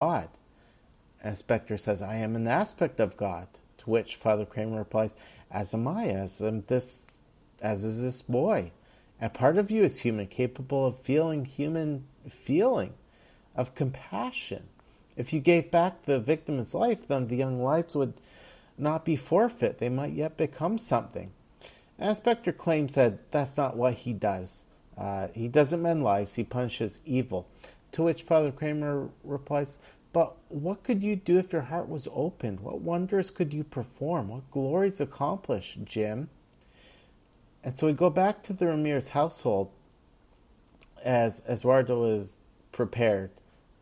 God. And Spectre says, I am an aspect of God. To which Father Kramer replies, as am I, as is this boy. And part of you is human, capable of feeling human feeling, of compassion. If you gave back the victim his life, then the young lives would not be forfeit. They might yet become something. And Spectre claims that that's not what he does. He doesn't mend lives, he punishes evil. To which Father Kramer replies, but what could you do if your heart was opened? What wonders could you perform? What glories accomplish, Jim? And so we go back to the Ramirez household as Eduardo is prepared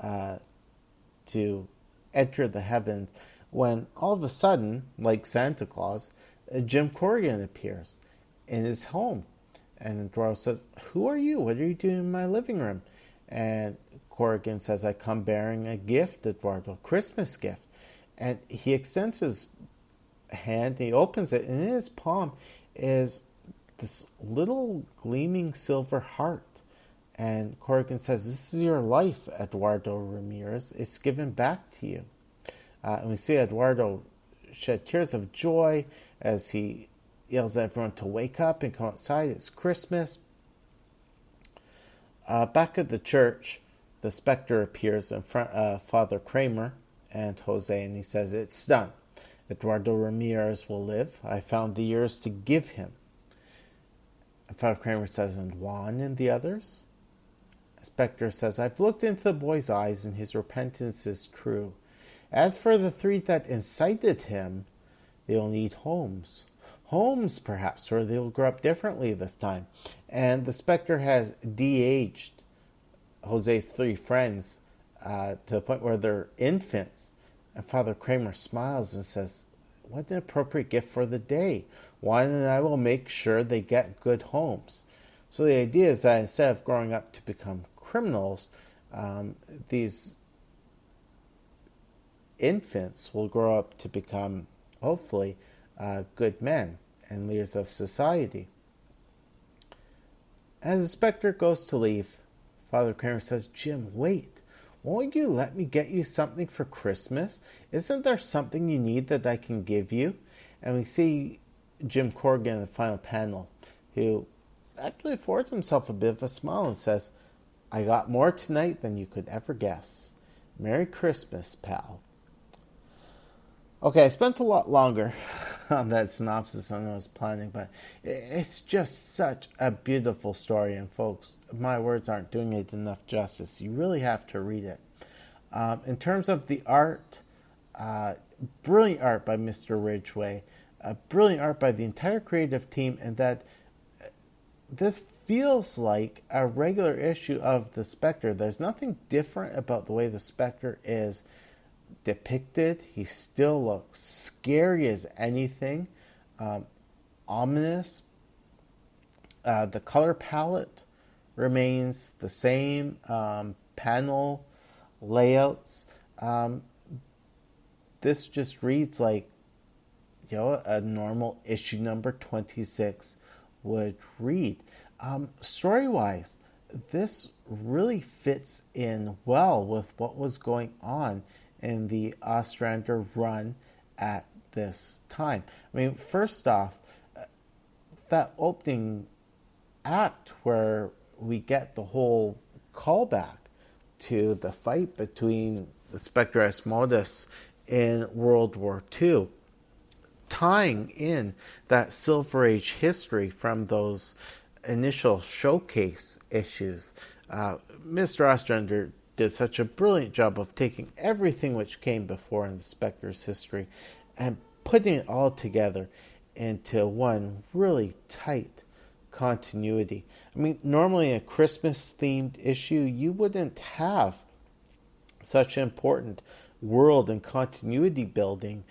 to enter the heavens, when all of a sudden, like Santa Claus, Jim Corrigan appears in his home. And Eduardo says, who are you? What are you doing in my living room? And Corrigan says, I come bearing a gift, Eduardo, a Christmas gift. And he extends his hand, and he opens it, and in his palm is this little gleaming silver heart. And Corrigan says, this is your life, Eduardo Ramirez. It's given back to you. And we see Eduardo shed tears of joy as he yells at everyone to wake up and come outside. It's Christmas. Back at the church, the Spectre appears in front of Father Kramer and Jose, and he says, it's done. Eduardo Ramirez will live. I found the years to give him. And Father Kramer says, and Juan and the others? Spectre says, I've looked into the boy's eyes, and his repentance is true. As for the three that incited him, they'll need homes. Homes, perhaps, where they'll grow up differently this time. And the Spectre has de-aged Jose's three friends to the point where they're infants. And Father Kramer smiles and says, what an appropriate gift for the day. Juan and I will make sure they get good homes. So the idea is that instead of growing up to become criminals, these infants will grow up to become, hopefully, good men and leaders of society. As the Spectre goes to leave, Father Kramer says, Jim, wait. Won't you let me get you something for Christmas? Isn't there something you need that I can give you? And we see Jim Corrigan in the final panel, who actually affords himself a bit of a smile and says, I got more tonight than you could ever guess. Merry Christmas, pal. Okay, I spent a lot longer on that synopsis than I was planning, but it's just such a beautiful story, and folks, my words aren't doing it enough justice. You really have to read it. In terms of the art, brilliant art by Mr. Ridgway, brilliant art by the entire creative team, and that this feels like a regular issue of The Spectre. There's nothing different about the way The Spectre is depicted. He still looks scary as anything, ominous. The color palette remains the same, panel layouts. This just reads like, a normal issue number 26 would read. Story-wise, this really fits in well with what was going on in the Ostrander run at this time. I mean, first off, that opening act where we get the whole callback to the fight between the Spectre Asmodeus in World War II, tying in that Silver Age history from those initial showcase issues. Mr. Ostrander did such a brilliant job of taking everything which came before in the Spectre's history and putting it all together into one really tight continuity. I mean, normally in a Christmas-themed issue, you wouldn't have such important world and continuity building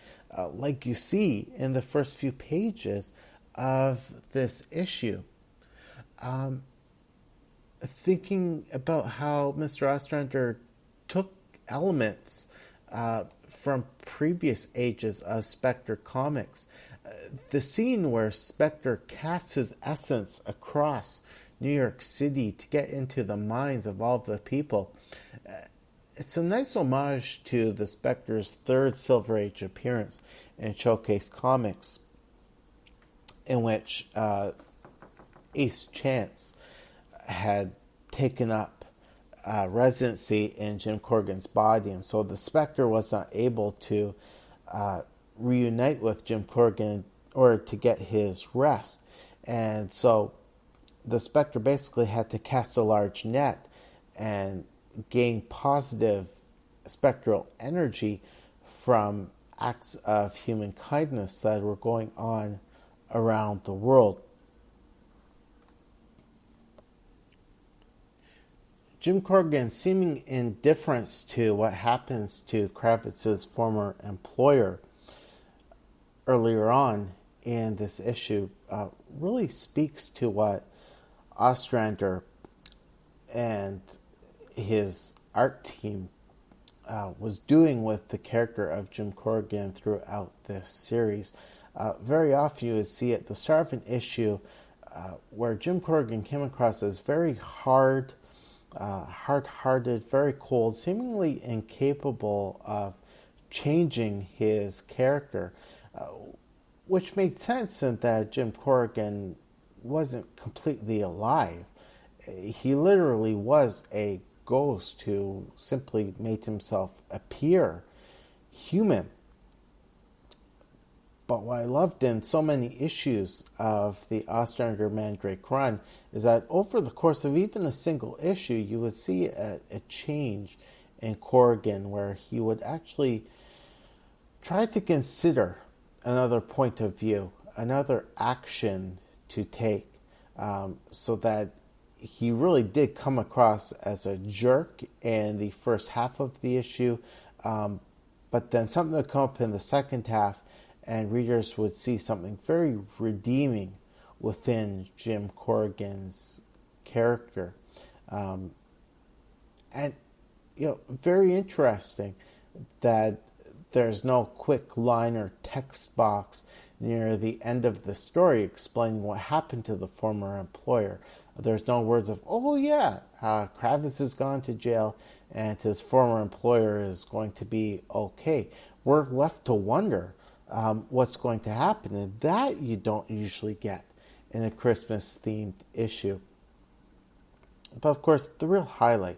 like you see in the first few pages of this issue. Thinking about how Mr. Ostrander took elements from previous ages of Spectre comics. The scene where Spectre casts his essence across New York City to get into the minds of all the people. It's a nice homage to the Spectre's third Silver Age appearance in Showcase Comics, in which Ace Chance had taken up residency in Jim Corrigan's body, and so the Spectre was not able to reunite with Jim Corrigan or to get his rest. And so the Spectre basically had to cast a large net and gain positive spectral energy from acts of human kindness that were going on around the world. Jim Corrigan's seeming indifference to what happens to Kravitz's former employer earlier on in this issue really speaks to what Ostrander and his art team was doing with the character of Jim Corrigan throughout this series. Very often you would see at the start of an issue where Jim Corrigan came across as very hard-hearted, very cold, seemingly incapable of changing his character, which made sense in that Jim Corrigan wasn't completely alive. He literally was a ghost who simply made himself appear human. But what I loved in so many issues of the Ostrander Mandrake run is that over the course of even a single issue, you would see a change in Corrigan where he would actually try to consider another point of view, another action to take, so that he really did come across as a jerk in the first half of the issue, but then something would come up in the second half and readers would see something very redeeming within Jim Corrigan's character. And, very interesting that there's no quick line or text box near the end of the story explaining what happened to the former employer. There's no words of, oh yeah, Kravitz has gone to jail and his former employer is going to be okay. We're left to wonder what's going to happen, and that you don't usually get in a Christmas-themed issue. But of course, the real highlight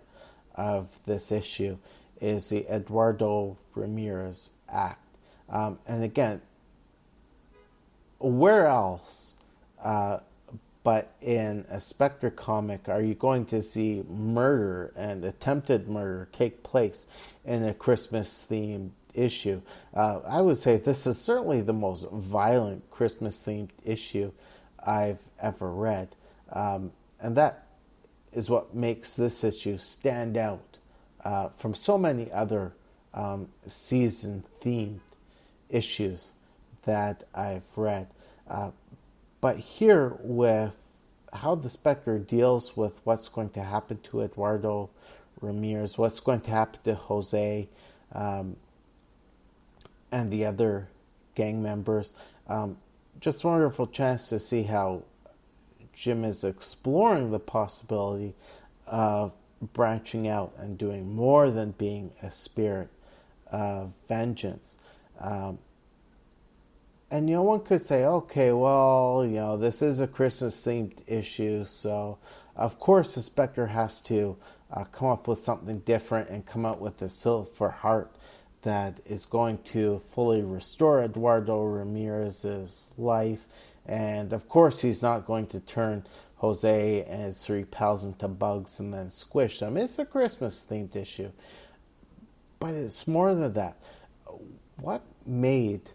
of this issue is the Eduardo Ramirez act. And again, where else but in a Spectre comic are you going to see murder and attempted murder take place in a Christmas-themed issue? I would say this is certainly the most violent Christmas-themed issue I've ever read. And that is what makes this issue stand out from so many other season-themed issues that I've read. But here, with how the Spectre deals with what's going to happen to Eduardo Ramirez, what's going to happen to Jose, and the other gang members, just a wonderful chance to see how Jim is exploring the possibility of branching out and doing more than being a spirit of vengeance. And, one could say, okay, well, this is a Christmas-themed issue, so of course the Spectre has to come up with something different and come up with a silver heart that is going to fully restore Eduardo Ramirez's life. And of course he's not going to turn Jose and his three pals into bugs and then squish them. It's a Christmas-themed issue. But it's more than that. What made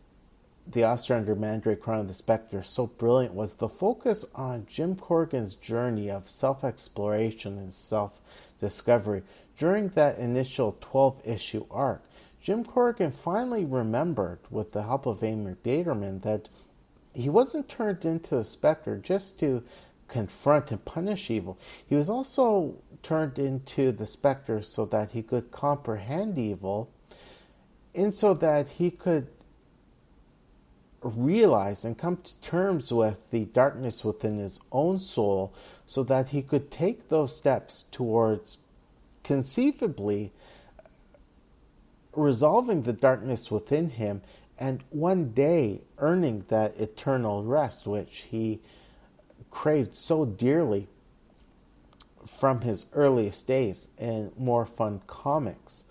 the Ostrander Mandrake Run of the Spectre so brilliant was the focus on Jim Corrigan's journey of self-exploration and self-discovery. During that initial 12-issue arc, Jim Corrigan finally remembered, with the help of Amir Baderman, that he wasn't turned into the Spectre just to confront and punish evil. He was also turned into the Spectre so that he could comprehend evil, and so that he could realize and come to terms with the darkness within his own soul, so that he could take those steps towards conceivably resolving the darkness within him, and one day earning that eternal rest which he craved so dearly from his earliest days in More Fun Comics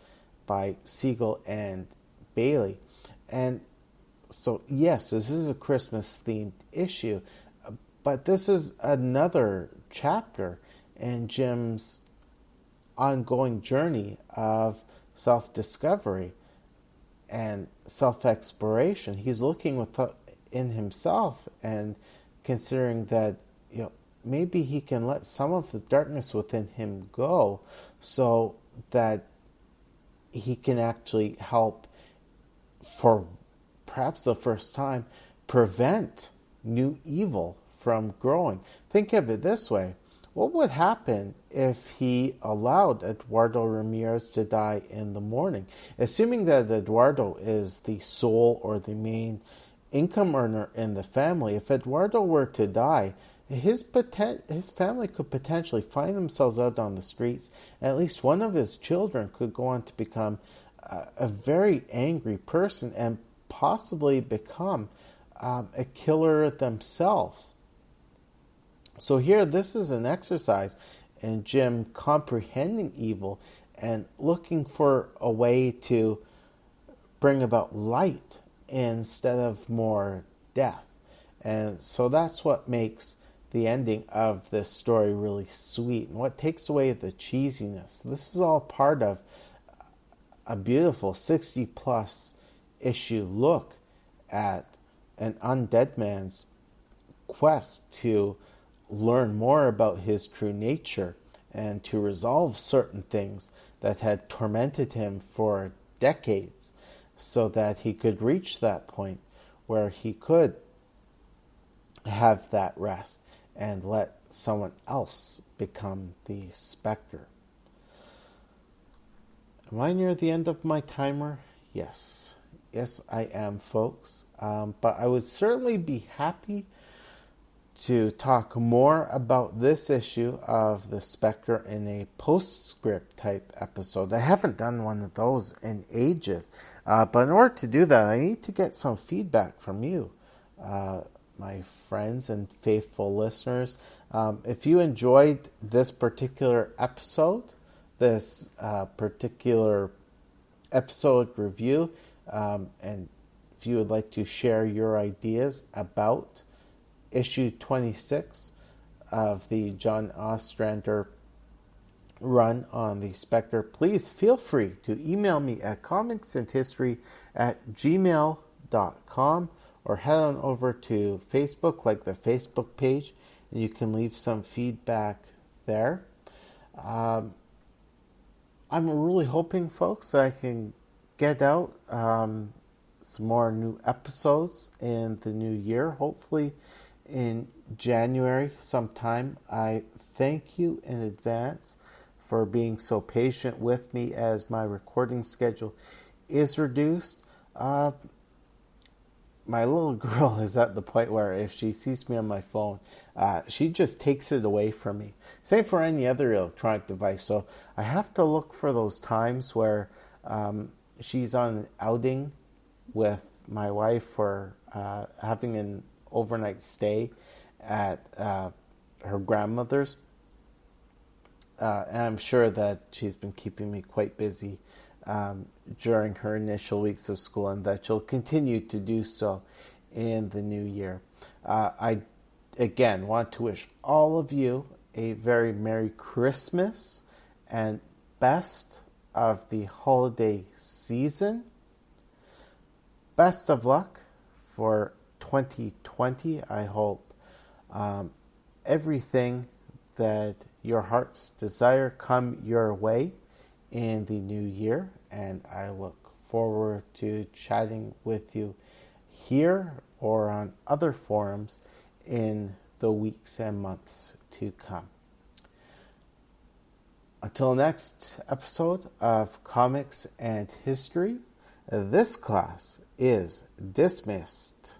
by Siegel and Bailey. And so, yes, this is a Christmas themed issue, but this is another chapter in Jim's ongoing journey of self-discovery and self-exploration. He's looking within himself and considering that, maybe he can let some of the darkness within him go so that he can actually help, for perhaps the first time, prevent new evil from growing. Think of it this way. What would happen if he allowed Eduardo Ramirez to die in the morning? Assuming that Eduardo is the sole or the main income earner in the family, if Eduardo were to die, his family could potentially find themselves out on the streets. At least one of his children could go on to become a very angry person and possibly become a killer themselves. So here, this is an exercise in Jim comprehending evil and looking for a way to bring about light instead of more death. And so that's what makes the ending of this story really sweet, and what takes away the cheesiness. This is all part of a beautiful 60-plus issue look at an undead man's quest to learn more about his true nature and to resolve certain things that had tormented him for decades, so that he could reach that point where he could have that rest and let someone else become the specter. Am I near the end of my timer? Yes. Yes, I am, folks. But I would certainly be happy to talk more about this issue of The Spectre in a postscript type episode. I haven't done one of those in ages. But in order to do that, I need to get some feedback from you, my friends and faithful listeners. If you enjoyed this particular episode, this particular episode review, and if you would like to share your ideas about issue 26 of the John Ostrander run on the Spectre, please feel free to email me at comicsandhistory@gmail.com, or head on over to Facebook, like the Facebook page, and you can leave some feedback there. I'm really hoping, folks, that I can get out some more new episodes in the new year, hopefully in January sometime. I thank you in advance for being so patient with me as my recording schedule is reduced. My little girl is at the point where if she sees me on my phone, she just takes it away from me. Same for any other electronic device. So I have to look for those times where she's on an outing with my wife, or having an overnight stay at her grandmother's. And I'm sure that she's been keeping me quite busy during her initial weeks of school, and that she'll continue to do so in the new year. I, again, want to wish all of you a very Merry Christmas and best of the holiday season. Best of luck for 2020. I hope everything that your heart's desire come your way in the new year, and I look forward to chatting with you here or on other forums in the weeks and months to come. Until next episode of Comics and History, this class is dismissed.